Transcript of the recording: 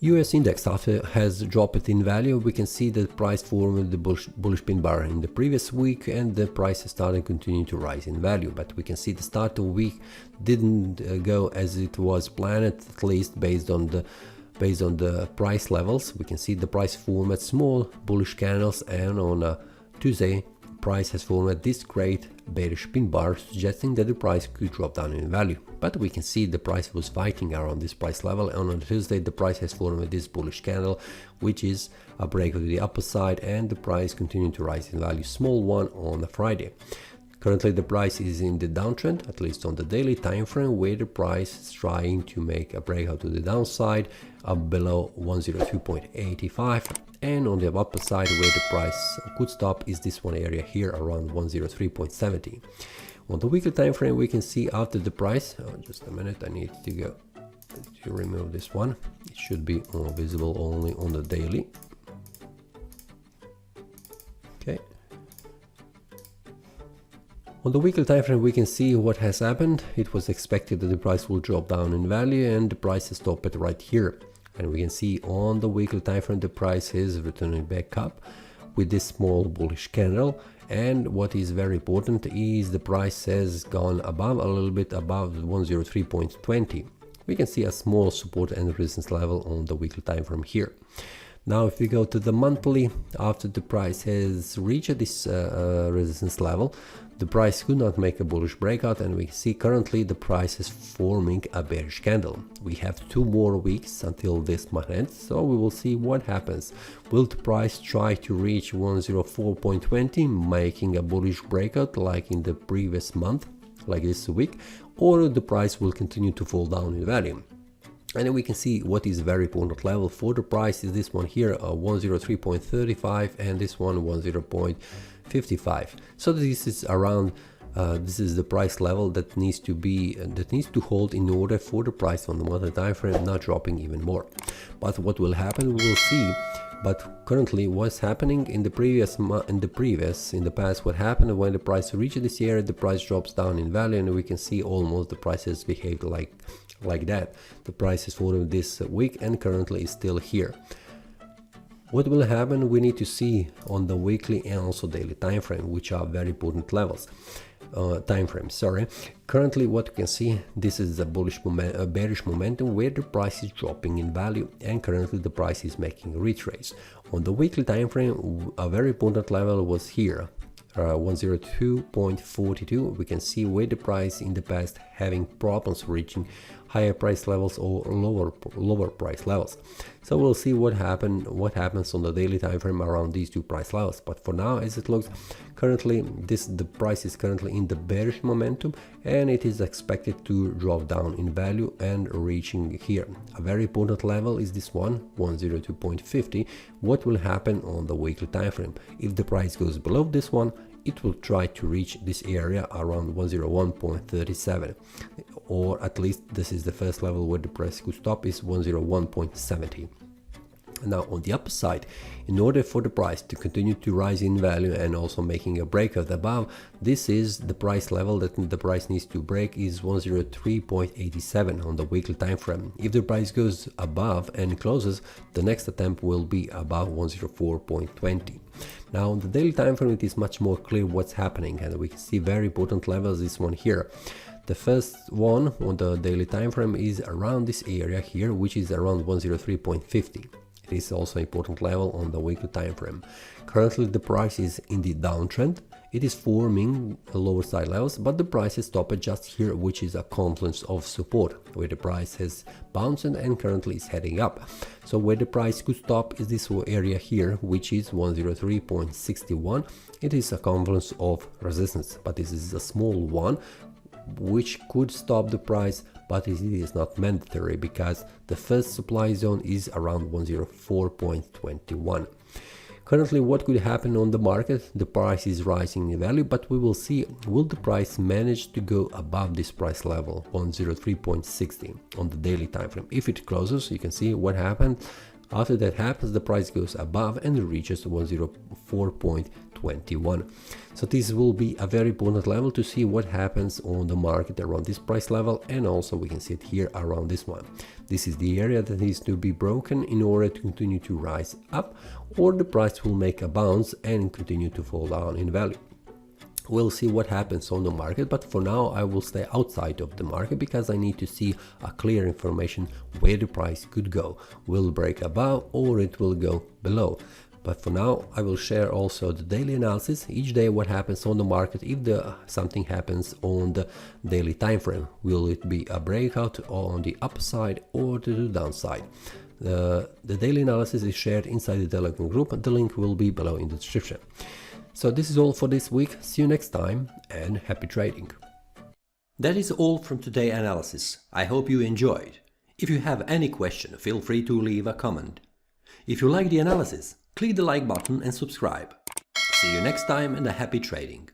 US index after has dropped in value. We can see the price formed the bullish pin bar in the previous week, and the price is starting to continue to rise in value. But we can see the start of the week didn't go as it was planned, at least based on the price levels. We can see the price formed small bullish candles, and on Tuesday price has formed this great bearish pin bar, suggesting that the price could drop down in value. But we can see the price was fighting around this price level, and on Tuesday the price has formed this bullish candle, which is a breakout to the upper side, and the price continued to rise in value, small one on the Friday. Currently the price is in the downtrend, at least on the daily time frame, where the price is trying to make a breakout to the downside up below 102.85, and on the upper side where the price could stop is this one area here around 103.70. On the weekly time frame we can see after the price, just a minute, I need to go to remove this one. It should be visible only on the daily. Okay. On the weekly time frame we can see what has happened. It was expected that the price will drop down in value, and the price has stopped it right here. And we can see on the weekly time frame the price is returning back up with this small bullish candle. And what is very important is the price has gone above, a little bit above 103.20. We can see a small support and resistance level on the weekly time frame here. Now if we go to the monthly, after the price has reached this resistance level, the price could not make a bullish breakout, and we can see currently the price is forming a bearish candle. We have 2 more weeks until this month ends, so we will see what happens. Will the price try to reach 104.20, making a bullish breakout like in the previous month, like this week, or the price will continue to fall down in value? And then we can see what is very important level for the price is this one here, 103.35, and this one 103.55. So this is around this is the price level that needs to hold in order for the price on the monthly time frame not dropping even more. But what will happen, we will see. But currently what's happening in the past, what happened when the price reaches this area, the price drops down in value, and we can see almost the prices behaved like that. The price is falling this week and currently is still here. What will happen, we need to see on the weekly and also daily time frame, which are very important levels. Time frame, sorry. Currently what you can see, this is a bearish momentum where the price is dropping in value, and currently the price is making a retrace. On the weekly time frame, a very important level was here, 102.42. We can see where the price in the past having problems reaching higher price levels or lower price levels. So we'll see what happens on the daily time frame around these 2 price levels. But for now, as it looks, currently the price is currently in the bearish momentum, and it is expected to drop down in value and reaching here. A very important level is this one, 102.50. What will happen on the weekly time frame? If the price goes below this one, it will try to reach this area around 101.37, or at least this is the first level where the price could stop, is 101.70. Now on the upper side, in order for the price to continue to rise in value and also making a breakout above, this is the price level that the price needs to break, is 103.87 on the weekly time frame. If the price goes above and closes, the next attempt will be above 104.20. Now on the daily time frame it is much more clear what's happening, and we can see very important levels, this one here. The first one on the daily time frame is around this area here, which is around 103.50. It is also an important level on the weekly time frame. Currently the price is in the downtrend. It is forming lower side levels, but the price is stopped just here, which is a confluence of support where the price has bounced and currently is heading up. So where the price could stop is this area here, which is 103.61. It is a confluence of resistance, but this is a small one which could stop the price, but it is not mandatory because the first supply zone is around 104.21. Currently what could happen on the market, the price is rising in value, but we will see, will the price manage to go above this price level 103.60 on the daily time frame. If it closes, you can see what happened. After that happens, the price goes above and reaches 104.20. 21. So this will be a very important level to see what happens on the market around this price level, and also we can see it here around this one. This is the area that needs to be broken in order to continue to rise up, or the price will make a bounce and continue to fall down in value. We'll see what happens on the market, but for now I will stay outside of the market because I need to see a clear information where the price could go. Will it break above or it will go below? But for now I will share also the daily analysis, each day what happens on the market if something happens on the daily time frame. Will it be a breakout on the upside or to the downside? The daily analysis is shared inside the Telegram group, the link will be below in the description. So this is all for this week. See you next time and happy trading. That is all from today's analysis. I hope you enjoyed. If you have any question, feel free to leave a comment. If you like the analysis, click the like button and subscribe. See you next time and a happy trading.